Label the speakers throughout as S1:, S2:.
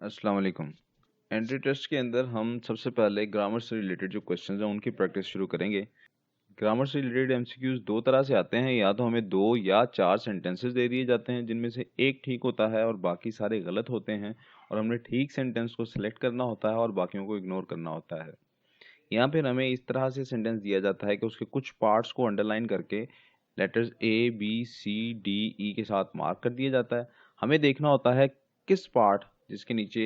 S1: अस्सलाम वालेकुम। Entry test के अंदर हम सबसे पहले ग्रामर से रिलेटेड जो क्वेश्चंस हैं उनकी प्रैक्टिस शुरू करेंगे। ग्रामर से रिलेटेड एमसीक्यूज दो तरह से आते हैं, या तो हमें 2 या 4 सेंटेंसेस दे दिए जाते हैं जिनमें से एक ठीक होता है और बाकी सारे गलत होते हैं, और हमने ठीक सेंटेंस को सिलेक्ट करना होता है और बाकियों को इग्नोर करना होता है। यहाँ फिर हमें इस तरह से सेंटेंस दिया जाता है कि उसके कुछ पार्ट्स को अंडरलाइन करके letters A B C D E के साथ मार्क कर दिया जाता है। हमें देखना होता है किस पार्ट जिसके नीचे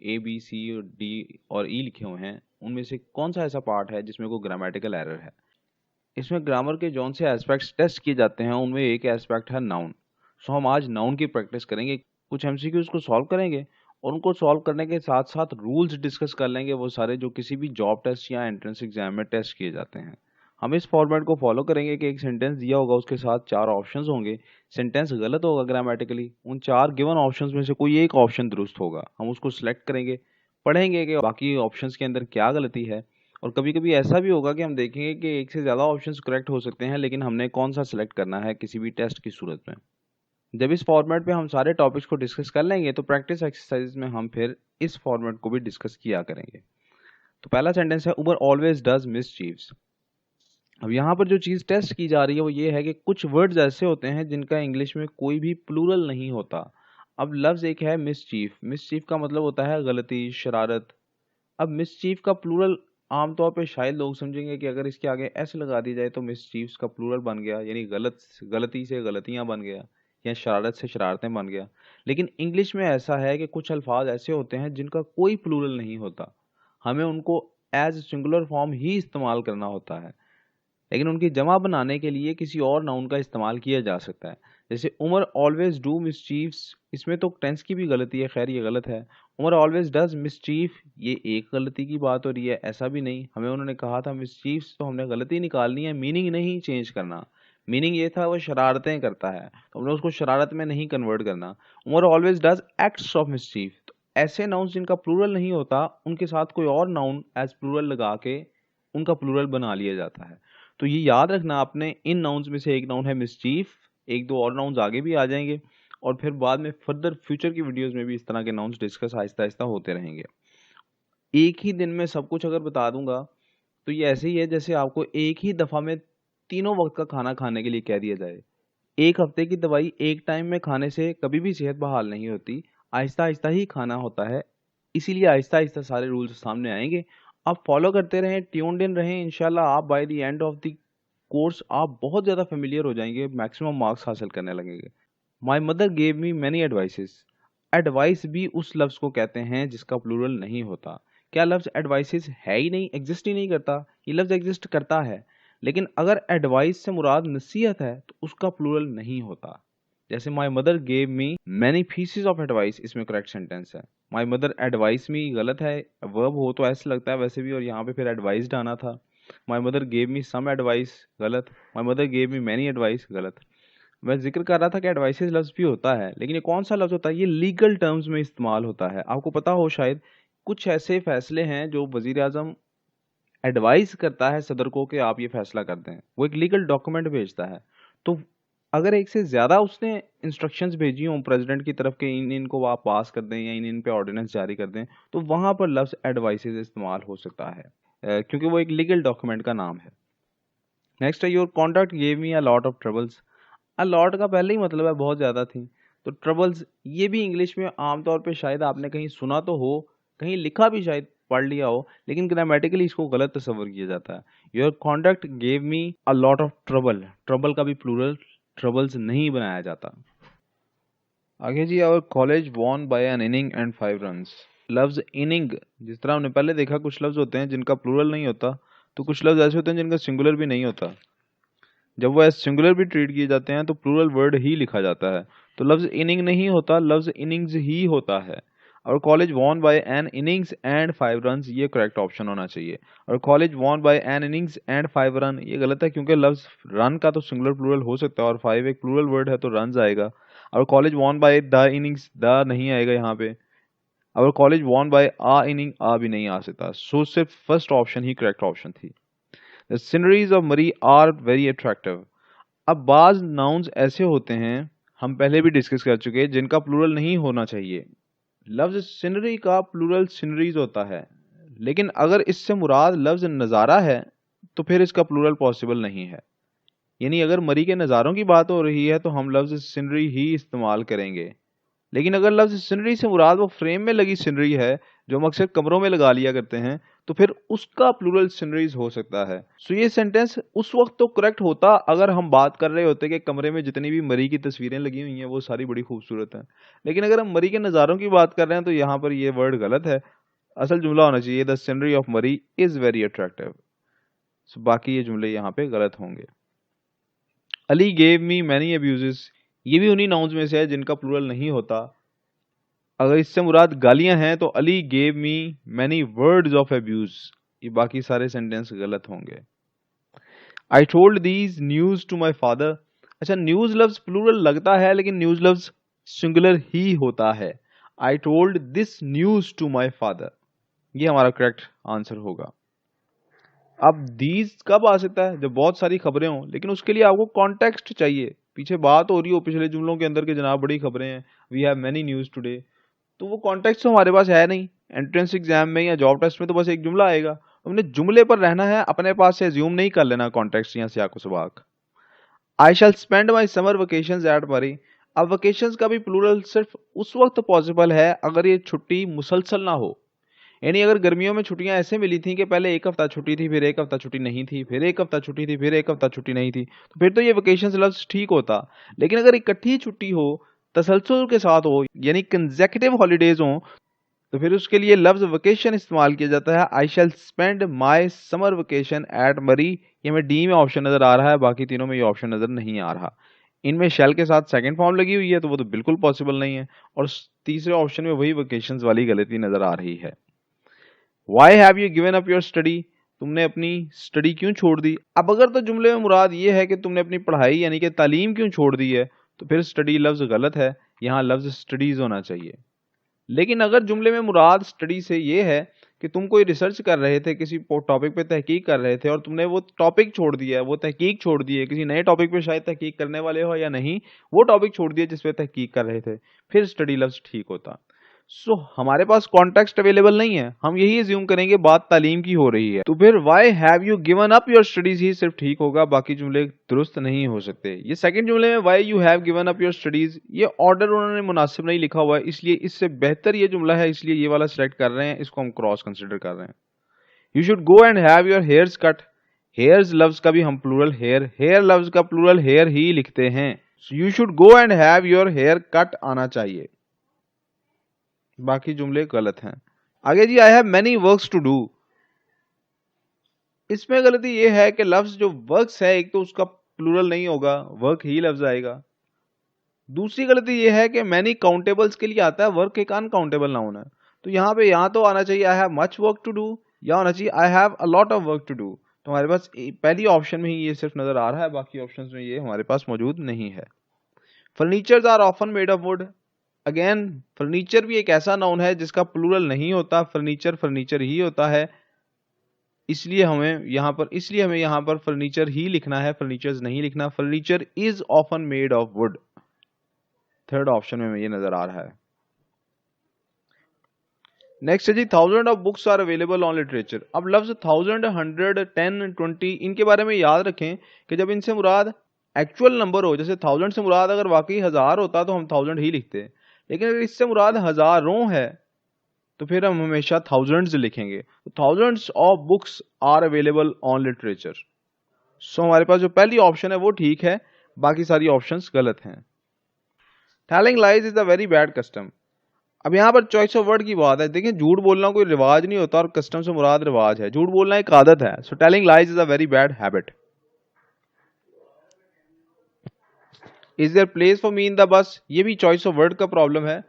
S1: ए बी सी और डी और ई लिखे हुए हैं उनमें से कौन सा ऐसा पार्ट है जिसमें कोई ग्रामेटिकल एरर है। इसमें ग्रामर के जौन से एस्पेक्ट्स टेस्ट किए जाते हैं उनमें एक एस्पेक्ट है नाउन। सो हम आज नाउन की प्रैक्टिस करेंगे, कुछ एमसीक्यूज को सॉल्व करेंगे और उनको सॉल्व करने के साथ साथ रूल्स डिस्कस कर लेंगे, वो सारे जो किसी भी जॉब टेस्ट या एंट्रेंस एग्जाम में टेस्ट किए जाते हैं। हम इस फॉर्मेट को फॉलो करेंगे कि एक सेंटेंस दिया होगा, उसके साथ 4 ऑप्शंस होंगे। सेंटेंस गलत होगा ग्रामेटिकली, उन 4 गिवन ऑप्शंस में से कोई एक ऑप्शन दुरुस्त होगा, हम उसको सिलेक्ट करेंगे, पढ़ेंगे कि बाकी ऑप्शंस के अंदर क्या गलती है। और कभी कभी ऐसा भी होगा कि हम देखेंगे कि एक से ज़्यादा ऑप्शंस करेक्ट हो सकते हैं, लेकिन हमने कौन सा सिलेक्ट करना है किसी भी टेस्ट की सूरत में। जब इस फॉर्मेट पे हम सारे टॉपिक्स को डिस्कस कर लेंगे तो प्रैक्टिस एक्सरसाइज में हम फिर इस फॉर्मेट को भी डिस्कस किया करेंगे। तो पहला सेंटेंस है, उमर ऑलवेज डज मिसचीव्स। अब यहाँ पर जो चीज़ टेस्ट की जा रही है वो ये है कि कुछ वर्ड्स ऐसे होते हैं जिनका इंग्लिश में कोई भी प्लूरल नहीं होता। अब लफ्ज़ एक है मिसचीफ। मिसचीफ का मतलब होता है गलती, शरारत। अब मिसचीफ का प्लूरल आमतौर पे शायद लोग समझेंगे कि अगर इसके आगे एस लगा दी जाए तो मिसचीफ्स का प्लूरल बन गया, यानी गलती से गलतियां बन गया, या शरारत से शरारतें बन गया। लेकिन इंग्लिश में ऐसा है कि कुछ अल्फाज ऐसे होते हैं जिनका कोई प्लूरल नहीं होता, हमें उनको एज सिंगुलर फॉर्म ही इस्तेमाल करना होता है, लेकिन उनकी जमा बनाने के लिए किसी और नाउन का इस्तेमाल किया जा सकता है। जैसे उमर ऑलवेज डू मिसचीफ्स, इसमें तो टेंस की भी गलती है, खैर ये गलत है। उमर ऑलवेज डज मिसचीफ, ये एक गलती की बात हो रही है, ऐसा भी नहीं। हमें उन्होंने कहा था मिसचीफ्स, तो हमने गलती निकालनी है, मीनिंग नहीं चेंज करना। मीनिंग ये था वो शरारतें करता है, तो हमने उसको शरारत में नहीं कन्वर्ट करना। Umar always does acts of mischief, तो ऐसे नाउन जिनका प्लूरल नहीं होता उनके साथ कोई और नाउन एज प्लूरल लगा के उनका प्लूरल बना लिया जाता है। तो ये याद रखना आपने, इन नाउन्स में से एक नाउन है मिसचीफ, एक दो और नाउन्स आगे भी आ जाएंगे और फिर बाद में फर्दर फ्यूचर की वीडियोस में भी इस तरह के नाउन्स डिस्कस आहिस्ता आहिस्ता होते रहेंगे। एक ही दिन में सब कुछ अगर बता दूंगा तो ये ऐसे ही है जैसे आपको एक ही दफ़ा में तीनों वक्त का खाना खाने के लिए कह दिया जाए। एक हफ्ते की दवाई एक टाइम में खाने से कभी भी सेहत बहाल नहीं होती, आहिस्ता आहिस्ता ही खाना होता है। इसीलिए आहिस्ता आहिस्ता सारे रूल्स सामने आएंगे। आप फॉलो करते रहें, ट्यून्ड इन रहें, इंशाल्लाह आप by the end of the course आप बहुत ज़्यादा फेमिलियर हो जाएंगे, मैक्सिमम मार्क्स हासिल करने लगेंगे। माई mother gave me many advices. Advice भी उस लफ्ज़ को कहते हैं जिसका प्लूरल नहीं होता। क्या लफ्ज़ एडवाइसेस है ही नहीं, एग्जिस्ट ही नहीं करता? ये लफ्ज़ एग्जिस्ट करता है, लेकिन अगर एडवाइस से मुराद नसीहत है तो उसका प्लूरल नहीं होता। जैसे माई mother gave me many pieces of advice, इसमें करेक्ट सेंटेंस है। माई मदर एडवाइस मी गलत है, वर्ब हो तो ऐसे लगता है वैसे भी, और यहाँ पे फिर एडवाइस्ड आना था। My mother gave me some advice गलत, my mother gave me many advice गलत। मैं जिक्र कर रहा था कि एडवाइसेस लफ्ज़ भी होता है, लेकिन ये कौन सा लफ्ज़ होता है? ये लीगल टर्म्स में इस्तेमाल होता है। आपको पता हो शायद कुछ ऐसे फैसले हैं जो वज़ीर आज़म एडवाइस करता है सदर को कि आप ये फैसला कर दें, वो एक लीगल डॉक्यूमेंट भेजता है। तो अगर एक से ज़्यादा उसने इंस्ट्रक्शंस भेजी हों प्रेसिडेंट की तरफ के इन इनको आप पास कर दें या इन पे ऑर्डिनेंस जारी कर दें, तो वहाँ पर लफ्ज़ एडवाइसेस इस्तेमाल हो सकता है, क्योंकि वो एक लीगल डॉक्यूमेंट का नाम है। नेक्स्ट है, your conduct gave me a lot of troubles. A lot का पहले ही मतलब है बहुत ज़्यादा थी, तो ट्रबल्स ये भी इंग्लिश में आमतौर पे शायद आपने कहीं सुना तो हो, कहीं लिखा भी शायद पढ़ लिया हो, लेकिन ग्रामेटिकली इसको गलत तस्वर किया जाता है। Your conduct gave me a lot of trouble, trouble का भी प्लूरल ट्रबल्स नहीं बनाया जाता। आगे जी, our college won by an inning and 5 runs. लफ्ज़ इनिंग, जिस तरह हमने पहले देखा कुछ लफ्ज़ होते हैं जिनका प्लूरल नहीं होता, तो कुछ लफ्ज़ ऐसे होते हैं जिनका सिंगुलर भी नहीं होता। जब वो एज सिंगुलर भी ट्रीट किए जाते हैं तो प्लूरल वर्ड ही लिखा जाता है। तो लफ्ज़ इनिंग नहीं होता, लफ्ज़ इनिंग्स ही होता है। और college won by an innings and 5 runs, ये करेक्ट ऑप्शन होना चाहिए। और college won by an innings and 5 run ये गलत है, क्योंकि लफ्ज़ रन का तो सिंगुलर प्लूरल हो सकता है और 5 एक प्लूरल वर्ड है तो रन्स आएगा। और college won by the innings, the नहीं आएगा यहाँ पे। और college won by a inning, a भी नहीं आ सकता। सो सिर्फ फर्स्ट ऑप्शन ही करेक्ट ऑप्शन थी। The sceneries of Murree are very attractive. अब बाज नाउन्स ऐसे होते हैं, हम पहले भी डिस्कस कर चुके हैं, जिनका प्लूरल नहीं होना चाहिए, लफ्ज सीनरी का प्लूरल सीनरीज होता है, लेकिन अगर इससे मुराद लफ्ज नज़ारा है तो फिर इसका प्लूरल पॉसिबल नहीं है। यानी अगर मरी के नज़ारों की बात हो रही है तो हम लफ्ज सीनरी ही इस्तेमाल करेंगे, लेकिन अगर लफ्ज सीनरी से मुराद वो फ्रेम में लगी सीनरी है जो हम अक्सर कमरों में लगा लिया करते हैं, तो फिर उसका प्लूरल सीनरीज हो सकता है। सो ये सेंटेंस उस वक्त तो करेक्ट होता अगर हम बात कर रहे होते कि कमरे में जितनी भी मरी की तस्वीरें लगी हुई हैं वो सारी बड़ी खूबसूरत हैं, लेकिन अगर हम मरी के नज़ारों की बात कर रहे हैं तो यहाँ पर ये वर्ड गलत है। असल जुमला होना चाहिए द सीनरी ऑफ मरी इज वेरी अट्रैक्टिव। सो बाकी ये जुमले यहाँ पे गलत होंगे। Ali gave me many abuses, ये भी उन्हीं नाउन्स में से है जिनका प्लूरल नहीं होता। अगर इससे मुराद गालियां हैं तो Ali gave me many words of abuse, ये बाकी सारे सेंटेंस गलत होंगे। I told these news to my father, अच्छा न्यूज लफ्ज प्लूरल लगता है लेकिन न्यूज लफ्ज सिंगुलर ही होता है। I told this news to my father, ये हमारा करेक्ट आंसर होगा। अब दीज कब आ सकता है? जब बहुत सारी खबरें हों, लेकिन उसके लिए आपको कॉन्टेक्स्ट चाहिए, पीछे बात हो रही हो पिछले जुमलों के अंदर के जनाब बड़ी खबरें हैं, we have many news today, तो वो कॉन्टेक्स्ट तो हमारे पास है नहीं। एंट्रेंस एग्जाम में या जॉब टेस्ट में तो बस एक जुमला आएगा, हमने जुमले पर रहना है, अपने पास से एज्यूम नहीं कर लेना कॉन्टेक्स्ट या सियाको सबाक। I shall spend my summer vacations at Murree, अब वेकेशंस का भी प्लूरल सिर्फ उस वक्त पॉसिबल है अगर ये छुट्टी मुसलसल ना हो। यानी अगर गर्मियों में छुट्टियां ऐसे मिली थी कि पहले एक हफ्ता छुट्टी थी, फिर एक हफ्ता छुट्टी नहीं थी, फिर एक हफ्ता छुट्टी थी, फिर एक हफ्ता छुट्टी नहीं थी, तो फिर तो ये वेकेशंस लफ्ज ठीक होता। लेकिन अगर इकट्ठी छुट्टी हो, तसलसल के साथ हो, यानी कंसेक्यूटिव हॉलीडेज हो, तो फिर उसके लिए लफ्ज वेकेशन इस्तेमाल किया जाता है। I shall spend my summer vacation at Murree, ये हमें डी में ऑप्शन नजर आ रहा है, बाकी तीनों में ये ऑप्शन नजर नहीं आ रहा। इनमें शेल के साथ सेकंड फॉर्म लगी हुई है तो वो तो बिल्कुल पॉसिबल नहीं है, और तीसरे ऑप्शन में वही वेकेशंस वाली गलती नजर आ रही है। Y have you given up your study, तुमने अपनी स्टडी क्यों छोड़ दी। अब अगर तो जुमले में मुराद ये है कि तुमने अपनी पढ़ाई यानी कि तालीम क्यों छोड़ दी है, तो फिर स्टडी लफ्ज गलत है, यहाँ लफ्ज स्टडीज होना चाहिए। लेकिन अगर जुमले में मुराद स्टडी से ये है कि तुम कोई रिसर्च कर रहे थे, किसी टॉपिक पे तहकीक कर रहे थे और तुमने वो टॉपिक छोड़ दिया है, वो तहकीक छोड़ दी है, किसी नए टॉपिक पे शायद तहकीक करने वाले हो या नहीं, वो टॉपिक छोड़ दिया जिस पे तहकीक कर रहे थे, फिर स्टडी लफ्ज ठीक होता। सो हमारे पास कॉन्टेक्स्ट अवेलेबल नहीं है, हम यही अज्यूम करेंगे बात तालीम की हो रही है, तो फिर why have you given up your studies ही सिर्फ ठीक होगा, बाकी जुमले दुरुस्त नहीं हो सकते। ये सेकंड जुमले में why you have given up your studies, ये ऑर्डर उन्होंने मुनासिब नहीं लिखा हुआ है, इसलिए इससे बेहतर ये जुमला है, इसलिए ये वाला सिलेक्ट कर रहे हैं, इसको हम क्रॉस कंसिडर कर रहे हैं। You should go and have your hairs cut, hairs लफ्ज का भी हम प्लूरल हेयर, हेयर लफ्ज का प्लूरल हेयर ही लिखते हैं। You should go and have your hair cut आना चाहिए, बाकी जुमले गलत हैं। आगे जी, I have many works to do, इसमें गलती ये है कि लफ्ज जो वर्क्स है एक तो उसका प्लूरल नहीं होगा, वर्क ही लफ्ज आएगा। दूसरी गलती ये है कि मैनी काउंटेबल्स के लिए आता है, वर्क एक अनकाउंटेबल नाउन है, तो यहाँ पे यहाँ तो आना चाहिए I have much work to do, या होना चाहिए I have a lot of work to do. तो हमारे पास पहली ऑप्शन में ही ये सिर्फ नजर आ रहा है, बाकी ऑप्शंस में ये हमारे पास मौजूद नहीं है। Furnitures are often made of wood, again furniture भी एक ऐसा नाउन है जिसका प्लूरल नहीं होता, फर्नीचर फर्नीचर ही होता है, इसलिए हमें यहाँ पर फर्नीचर ही लिखना है, फर्नीचर्स नहीं लिखना। Furniture is often made of wood, third option में ये नजर आ रहा है। नेक्स्ट है जी, 1000 of books are available on literature. अब लफ्ज 1000, 100, 10, 20 इनके बारे में याद रखें कि जब इनसे मुराद एक्चुअल नंबर हो, जैसे 1000 से मुराद अगर वाकई 1000 होता तो हम 1000 ही लिखते, लेकिन अगर इससे मुराद हजारों है तो फिर हम हमेशा थाउजेंड्स लिखेंगे। तो thousands of books are available on literature. So हमारे पास जो पहली ऑप्शन है वो ठीक है, बाकी सारी ऑप्शंस गलत हैं। Telling lies is a very bad custom, अब यहाँ पर चॉइस ऑफ वर्ड की बात है। देखिए झूठ बोलना कोई रिवाज नहीं होता और कस्टम से मुराद रिवाज है, झूठ बोलना एक आदत है। So telling lies is a very bad habit. Is there place for me in the bus, ये भी चॉइस ऑफ वर्ड का प्रॉब्लम है,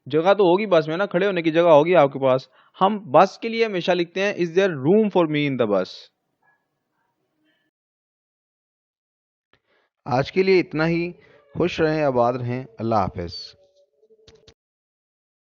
S1: जगह तो होगी बस में ना, खड़े होने की जगह होगी आपके पास, हम बस के लिए हमेशा लिखते हैं is there room for me in the bus. आज के लिए इतना ही, खुश रहें, आबाद रहें, अल्लाह हाफिज।